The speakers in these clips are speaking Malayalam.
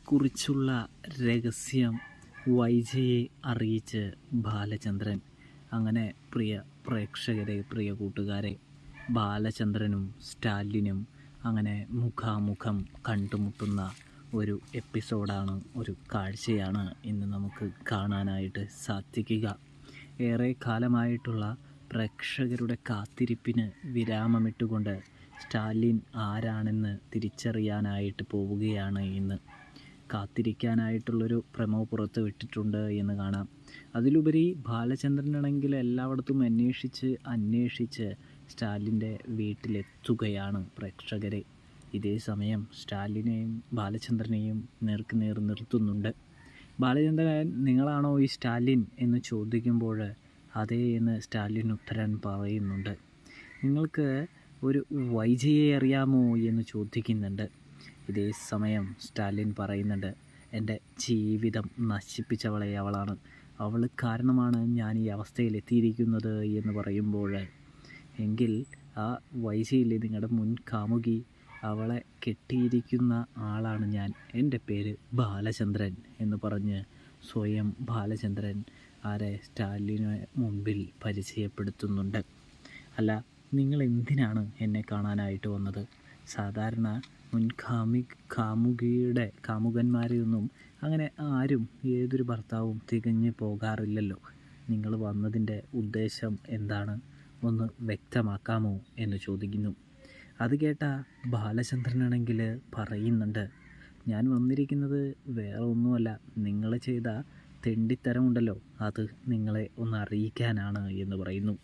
കുറിച്ചുള്ള രഹസ്യം വൈജയെ അറിയിച്ച് ബാലചന്ദ്രൻ. അങ്ങനെ പ്രിയ പ്രേക്ഷകരെ, പ്രിയ കൂട്ടുകാരെ, ബാലചന്ദ്രനും സ്റ്റാലിനും അങ്ങനെ മുഖാമുഖം കണ്ടുമുട്ടുന്ന ഒരു എപ്പിസോഡാണ്, ഒരു കാഴ്ചയാണ് ഇന്ന് നമുക്ക് കാണാനായിട്ട് സാധിക്കുക. ഏറെ കാലമായിട്ടുള്ള പ്രേക്ഷകരുടെ കാത്തിരിപ്പിന് വിരാമമിട്ടുകൊണ്ട് സ്റ്റാലിൻ ആരാണെന്ന് തിരിച്ചറിയാനായിട്ട് പോവുകയാണ് ഇന്ന്. കാത്തിരിക്കാനായിട്ടുള്ളൊരു പ്രമോ പുറത്ത് വിട്ടിട്ടുണ്ട് എന്ന് കാണാം. അതിലുപരി ബാലചന്ദ്രനാണെങ്കിൽ എല്ലായിടത്തും അന്വേഷിച്ച് സ്റ്റാലിൻ്റെ വീട്ടിലെത്തുകയാണ് പ്രേക്ഷകരെ. ഇതേ സമയം സ്റ്റാലിനെയും ബാലചന്ദ്രനെയും നേർക്കുനേർ നിർത്തുന്നുണ്ട്. ബാലചന്ദ്രൻ, നിങ്ങളാണോ ഈ സ്റ്റാലിൻ എന്ന് ചോദിക്കുമ്പോൾ അതേ എന്ന് സ്റ്റാലിൻ ഉത്തരം പറയുന്നുണ്ട്. നിങ്ങൾക്ക് ഒരു വൈജയെ അറിയാമോ എന്ന് ചോദിക്കുന്നുണ്ട്. ഇതേ സമയം സ്റ്റാലിൻ പറയുന്നുണ്ട്, എൻ്റെ ജീവിതം നശിപ്പിച്ചവളെ അവളാണ്, അവൾ കാരണമാണ് ഞാൻ ഈ അവസ്ഥയിലെത്തിയിരിക്കുന്നത് എന്ന് പറയുമ്പോൾ, എങ്കിൽ ആ വൈജയിലെ നിങ്ങളുടെ മുൻ കാമുകി, അവളെ കെട്ടിയിരിക്കുന്ന ആളാണ് ഞാൻ, എൻ്റെ പേര് ബാലചന്ദ്രൻ എന്ന് പറഞ്ഞ് സ്വയം ബാലചന്ദ്രൻ സ്റ്റാലിന് മുൻപിൽ പരിചയപ്പെടുത്തുന്നുണ്ട്. അല്ല, നിങ്ങൾ എന്തിനാണ് എന്നെ കാണാനായിട്ട് വന്നത്? സാധാരണ മുൻ കാമുകന്മാരെയൊന്നും അങ്ങനെ ആരും ഏതൊരു ഭർത്താവും തികഞ്ഞു പോകാറില്ലല്ലോ. നിങ്ങൾ വന്നതിൻ്റെ ഉദ്ദേശം എന്താണ്? ഒന്ന് വ്യക്തമാക്കാമോ എന്ന് ചോദിക്കുന്നു. അത് കേട്ട ബാലചന്ദ്രനാണെങ്കിൽ പറയുന്നുണ്ട്, ഞാൻ വന്നിരിക്കുന്നത് വേറെ ഒന്നുമല്ല, നിങ്ങൾ ചെയ്ത തെണ്ടിത്തരമുണ്ടല്ലോ, അത് നിങ്ങളെ ഒന്ന് അറിയിക്കാനാണ് എന്ന് പറയുന്നു.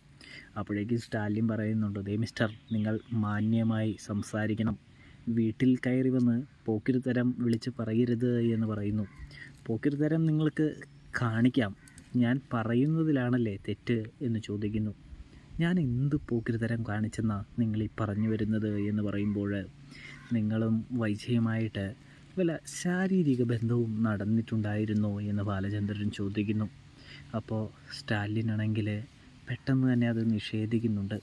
അപ്പോഴേക്കും സ്റ്റാലിൻ പറയുന്നുണ്ട്, ദേ മിസ്റ്റർ, നിങ്ങൾ മാന്യമായി സംസാരിക്കണം, വീട്ടിൽ കയറി വന്ന് പോക്കിരിത്തരം വിളിച്ച് പറയരുത് എന്ന് പറയുന്നു. പോക്കിരിത്തരം നിങ്ങൾക്ക് കാണിക്കാം, ഞാൻ പറയുന്നതിലാണല്ലേ തെറ്റ് എന്ന് ചോദിക്കുന്നു. ഞാൻ എന്ത് പോക്കിരിത്തരം കാണിച്ചെന്നാ നിങ്ങൾ ഈ പറഞ്ഞു വരുന്നത് എന്ന് പറയുമ്പോൾ, നിങ്ങളും വൈജയുമായിട്ട് വല്ല ശാരീരിക ബന്ധവും നടന്നിട്ടുണ്ടായിരുന്നോ എന്ന് ബാലചന്ദ്രൻ ചോദിക്കുന്നു. അപ്പോൾ സ്റ്റാലിനാണെങ്കിൽ പെട്ടെന്ന് തന്നെ അത് നിഷേധിക്കുന്നുണ്ട്.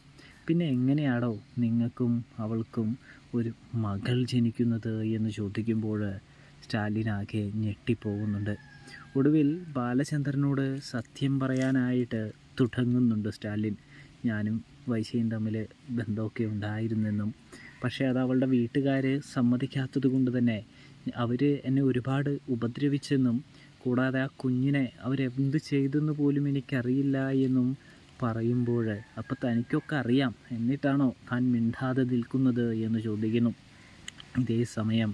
പിന്നെ എങ്ങനെയാണോ നിങ്ങൾക്കും അവൾക്കും ഒരു മകൾ ജനിക്കുന്നത് എന്ന് ചോദിക്കുമ്പോൾ സ്റ്റാലിനാകെ ഞെട്ടിപ്പോകുന്നുണ്ട്. ഒടുവിൽ ബാലചന്ദ്രനോട് സത്യം പറയാനായിട്ട് തുടങ്ങുന്നുണ്ട് സ്റ്റാലിൻ. ഞാനും വൈശയും തമ്മിൽ ബന്ധമൊക്കെ ഉണ്ടായിരുന്നെന്നും, പക്ഷേ അത് അവളുടെ വീട്ടുകാർ സമ്മതിക്കാത്തത് കൊണ്ട് തന്നെ അവർ എന്നെ ഒരുപാട് ഉപദ്രവിച്ചെന്നും, കൂടാതെ ആ കുഞ്ഞിനെ അവരെന്ത് ചെയ്തെന്ന് പോലും എനിക്കറിയില്ല എന്നും പറയുമ്പോൾ, അപ്പോൾ തനിക്കൊക്കെ അറിയാം, എന്നിട്ടാണോ താൻ മിണ്ടാതെ നിൽക്കുന്നത് എന്ന് ചോദിക്കുന്നു. ഇതേ സമയം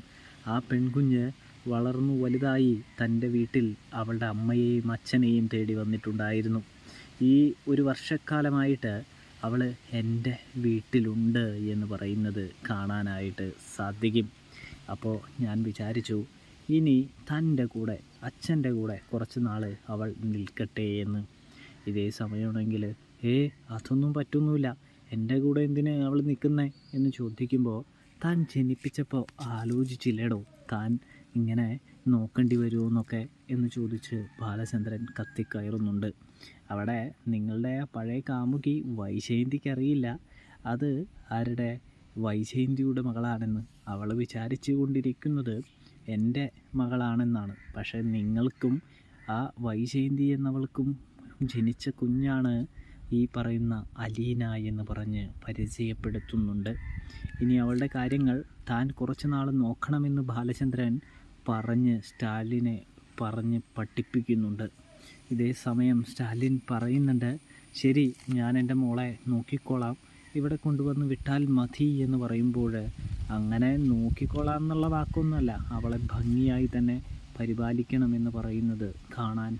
ആ പെൺകുഞ്ഞ് വളർന്നു വലുതായി തൻ്റെ വീട്ടിൽ അവളുടെ അമ്മയെയും അച്ഛനെയും തേടി വന്നിട്ടുണ്ടായിരുന്നു. ഈ ഒരു വർഷക്കാലമായിട്ട് അവൾ എൻ്റെ വീട്ടിലുണ്ട് എന്ന് പറയുന്നത് കാണാനായിട്ട് സാധിക്കും. അപ്പോൾ ഞാൻ വിചാരിച്ചു, ഇനി തൻ്റെ കൂടെ, അച്ഛൻ്റെ കൂടെ കുറച്ച് നാൾ അവൾ നിൽക്കട്ടെ എന്ന്. ഇതേ സമയമാണെങ്കിൽ അതൊന്നും പറ്റുന്നില്ല, എൻ്റെ കൂടെ എന്തിന് അവൾ നിൽക്കുന്നേ എന്ന് ചോദിക്കുമ്പോൾ, താൻ ജനിപ്പിച്ചപ്പോൾ ആലോചിച്ചില്ലേടോ താൻ ഇങ്ങനെ നോക്കേണ്ടി വരുമോ എന്നൊക്കെ എന്ന് ചോദിച്ച് ബാലചന്ദ്രൻ കത്തിക്കയറുന്നുണ്ട്. അവിടെ നിങ്ങളുടെ പഴയ കാമുകി വൈജയന്തിക്കറിയില്ല അത് ആരുടെ, വൈജയന്തിയുടെ മകളാണെന്ന്. അവൾ വിചാരിച്ചു കൊണ്ടിരിക്കുന്നത് എൻ്റെ മകളാണെന്നാണ്. പക്ഷേ നിങ്ങൾക്കും ആ വൈജയന്തി എന്നവൾക്കും ജനിച്ച കുഞ്ഞാണ് ഈ പറയുന്ന അലീന എന്ന് പറഞ്ഞ് പരിചയപ്പെടുത്തുന്നുണ്ട്. ഇനി അവളുടെ കാര്യങ്ങൾ താൻ കുറച്ച് നാൾ നോക്കണമെന്ന് ബാലചന്ദ്രൻ പറഞ്ഞ് സ്റ്റാലിനെ പറഞ്ഞ് പഠിപ്പിക്കുന്നുണ്ട്. ഇതേ സമയം സ്റ്റാലിൻ പറയുന്നുണ്ട്, ശരി, ഞാൻ എൻ്റെ മോളെ നോക്കിക്കോളാം, ഇവിടെ കൊണ്ടുവന്ന് വിട്ടാൽ മതി എന്ന് പറയുമ്പോൾ, അങ്ങനെ നോക്കിക്കോളാം എന്നുള്ള വാക്കൊന്നുമല്ല, അവളെ ഭംഗിയായി തന്നെ പരിപാലിക്കണമെന്ന് പറയുന്നത് കാണാൻ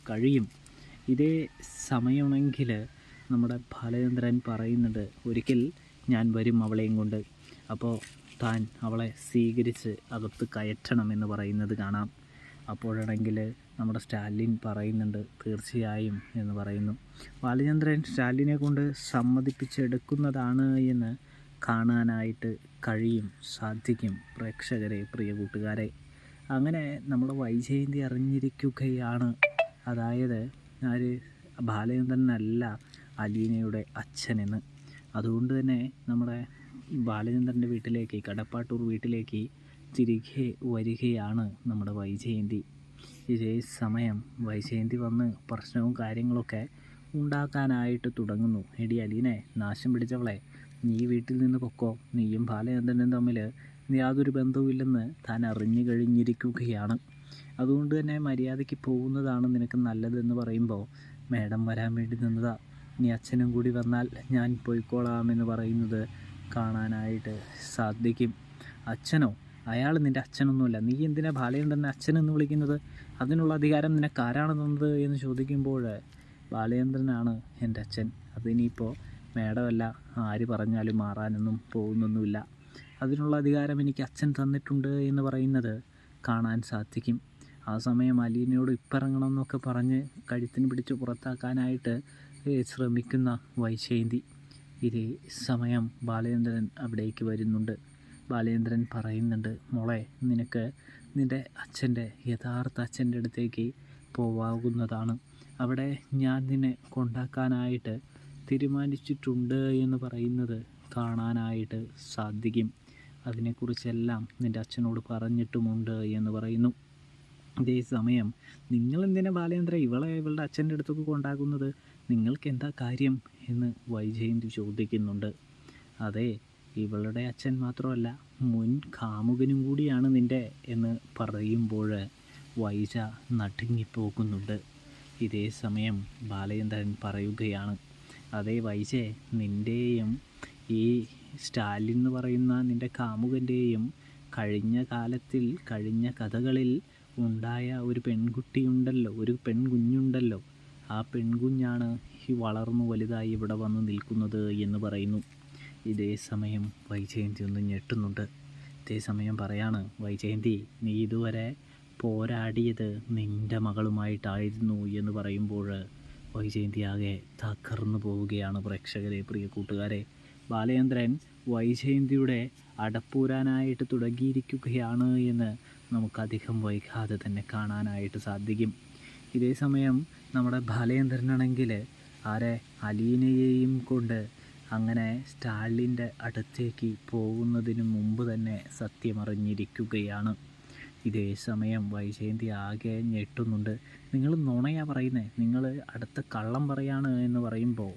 കഴിയും. ഇതേ സമയമാണെങ്കിൽ നമ്മുടെ ബാലചന്ദ്രൻ പറയുന്നത്, ഒരിക്കൽ ഞാൻ വരും അവളെയും കൊണ്ട്, അപ്പോൾ താൻ അവളെ സ്വീകരിച്ച് അകത്ത് കയറ്റണമെന്ന് പറയുന്നത് കാണാം. അപ്പോഴാണെങ്കിൽ നമ്മുടെ സ്റ്റാലിൻ പറയുന്നുണ്ട്, തീർച്ചയായും എന്ന് പറയുന്നു. ബാലചന്ദ്രൻ സ്റ്റാലിനെ കൊണ്ട് സമ്മതിപ്പിച്ചെടുക്കുന്നതാണ് എന്ന് കാണാനായിട്ട് സാധിക്കും പ്രേക്ഷകരെ, പ്രിയ കൂട്ടുകാരെ. അങ്ങനെ നമ്മുടെ വൈജയന്തി അറിഞ്ഞിരിക്കുകയാണ്, അതായത് ബാലചന്ദ്രനല്ല അലീനയുടെ അച്ഛനെന്ന്. അതുകൊണ്ട് തന്നെ നമ്മുടെ ബാലചന്ദ്രൻ്റെ വീട്ടിലേക്ക്, കടപ്പാട്ടൂർ വീട്ടിലേക്ക് തിരികെ വരികയാണ് നമ്മുടെ വൈജയന്തി. ഇതേ സമയം വൈജയന്തി വന്ന് പ്രശ്നവും കാര്യങ്ങളൊക്കെ ഉണ്ടാക്കാനായിട്ട് തുടങ്ങുന്നു. എടി അലീനെ, നാശം പിടിച്ചവളെ, നീ വീട്ടിൽ നിന്ന് പൊക്കോ, നീയും ബാലചന്ദ്രനും തമ്മിൽ യാതൊരു ബന്ധവുമില്ലെന്ന് താൻ അറിഞ്ഞു കഴിഞ്ഞിരിക്കുകയാണ്. അതുകൊണ്ട് തന്നെ മര്യാദയ്ക്ക് പോകുന്നതാണ് നിനക്ക് നല്ലതെന്ന് പറയുമ്പോൾ, മേഡം വരാൻ വേണ്ടി നിന്നതാ, നീ അച്ഛനും കൂടി വന്നാൽ ഞാൻ പോയിക്കോളാമെന്ന് പറയുന്നത് കാണാനായിട്ട് സാധിക്കും. അച്ഛനോ? അയാൾ നിൻ്റെ അച്ഛനൊന്നുമല്ല. നീ എന്തിനാ ബാലചന്ദ്രനെ അച്ഛനെന്ന് വിളിക്കുന്നത്? അതിനുള്ള അധികാരം നിനക്ക് ആരാണ് തന്നത് എന്ന് ചോദിക്കുമ്പോൾ, ബാലചന്ദ്രനാണ് എൻ്റെ അച്ഛൻ. അതിനിപ്പോൾ മേഡമല്ല ആര് പറഞ്ഞാലും മാറാനൊന്നും പോകുന്നൊന്നുമില്ല. അതിനുള്ള അധികാരം എനിക്ക് അച്ഛൻ തന്നിട്ടുണ്ട് എന്ന് പറയുന്നത് കാണാൻ സാധിക്കും. ആ സമയം അലീനയോട് ഇപ്പിറങ്ങണം എന്നൊക്കെ പറഞ്ഞ് കഴുത്തിന് പിടിച്ച് പുറത്താക്കാനായിട്ട് ശ്രമിക്കുന്ന വൈജയന്തി. ഇതേ സമയം ബാലചന്ദ്രൻ അവിടേക്ക് വരുന്നുണ്ട്. ബാലചന്ദ്രൻ പറയുന്നുണ്ട്, മോളെ, നിനക്ക് നിൻ്റെ അച്ഛൻ്റെ യഥാർത്ഥ അച്ഛൻ്റെ അടുത്തേക്ക് പോവാകുന്നതാണ്. അവിടെ ഞാൻ നിന്നെ കൊണ്ടാക്കാനായിട്ട് തീരുമാനിച്ചിട്ടുണ്ട് എന്ന് പറയുന്നത് കാണാനായിട്ട് സാധിക്കും. അതിനെക്കുറിച്ചെല്ലാം നിൻ്റെ അച്ഛനോട് പറഞ്ഞിട്ടുമുണ്ട് എന്ന് പറയുന്നു. ഇതേ സമയം, നിങ്ങളെന്തിനാ ബാലചന്ദ്ര ഇവളുടെ അച്ഛൻ്റെ അടുത്തൊക്കെ കൊണ്ടാക്കുന്നത്? നിങ്ങൾക്ക് എന്താ കാര്യം എന്ന് വൈജയന്തി ചോദിക്കുന്നുണ്ട്. അതെ, ഇവളുടെ അച്ഛൻ മാത്രമല്ല, മുൻ കാമുകനും കൂടിയാണ് നിൻ്റെ എന്ന് പറയുമ്പോൾ വൈജ നടുങ്ങിപ്പോകുന്നുണ്ട്. ഇതേ സമയം ബാലചന്ദ്രൻ പറയുകയാണ്, അതേ വൈജേ, നിൻ്റെയും ഈ സ്റ്റാലിൻ എന്ന് പറയുന്ന നിൻ്റെ കാമുകൻ്റെയും കഴിഞ്ഞ കഥകളിൽ ഉണ്ടായ ഒരു പെൺകുട്ടിയുണ്ടല്ലോ, ഒരു പെൺകുഞ്ഞുണ്ടല്ലോ, ആ പെൺകുഞ്ഞാണ് ഈ വളർന്നു വലുതായി ഇവിടെ വന്ന് നിൽക്കുന്നത് എന്ന് പറയുന്നു. ഇതേ സമയം വൈജയന്തി ഒന്ന് ഞെട്ടുന്നുണ്ട്. ഇതേ സമയം പറയാണ്, വൈജയന്തി, നീ ഇതുവരെ പോരാടിയത് നിൻ്റെ മകളുമായിട്ടായിരുന്നു എന്ന് പറയുമ്പോൾ വൈജയന്തി ആകെ തകർന്നു പോവുകയാണ്. പ്രേക്ഷകരെ, പ്രിയ കൂട്ടുകാരെ, ബാലചന്ദ്രൻ വൈജയന്തിയുടെ അടപ്പൂരാനായിട്ട് തുടങ്ങിയിരിക്കുകയാണ് എന്ന് നമുക്കധികം വൈകാതെ തന്നെ കാണാനായിട്ട് സാധിക്കും. ഇതേ സമയം നമ്മുടെ ബാലചന്ദ്രനാണെങ്കിൽ അലീനയെയും കൊണ്ട് അങ്ങനെ സ്റ്റാലിൻ്റെ അടുത്തേക്ക് പോകുന്നതിന് മുമ്പ് തന്നെ സത്യമറിഞ്ഞിരിക്കുകയാണ്. ഇതേ സമയം വൈജയന്തി ആകെ ഞെട്ടുന്നുണ്ട്. നിങ്ങൾ നുണയാ പറയുന്നത്, നിങ്ങൾ അടുത്ത കള്ളം പറയാണ് എന്ന് പറയുമ്പോൾ,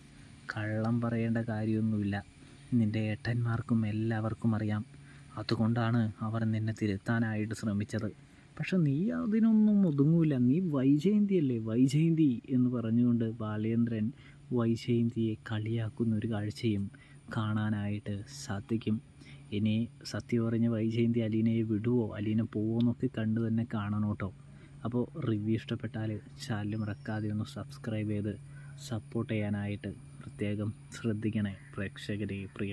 കള്ളം പറയേണ്ട കാര്യമൊന്നുമില്ല. നിൻ്റെ ഏട്ടന്മാർക്കും എല്ലാവർക്കും അറിയാം. അതുകൊണ്ടാണ് അവർ നിന്നെ തിരുത്താനായിട്ട് ശ്രമിച്ചത്. പക്ഷെ നീ അതിനൊന്നും ഒതുങ്ങൂല. നീ വൈജയന്തിയല്ലേ, വൈജയന്തി എന്ന് പറഞ്ഞുകൊണ്ട് ബാലചന്ദ്രൻ വൈജയന്തിയെ കളിയാക്കുന്ന ഒരു കാഴ്ചയും കാണാനായിട്ട് സാധിക്കും. ഇനി സത്യം പറഞ്ഞ വൈജയന്തി അലീനയെ വിടുവോ, അലീന പോവോ എന്നൊക്കെ കണ്ടു തന്നെ കാണണം കേട്ടോ. അപ്പോൾ റിവ്യൂ ഇഷ്ടപ്പെട്ടാൽ ചാനൽ മറക്കാതെ ഒന്ന് സബ്സ്ക്രൈബ് ചെയ്ത് സപ്പോർട്ട് ചെയ്യാനായിട്ട് പ്രത്യേകം ശ്രദ്ധിക്കണേ പ്രേക്ഷകരെ, പ്രിയ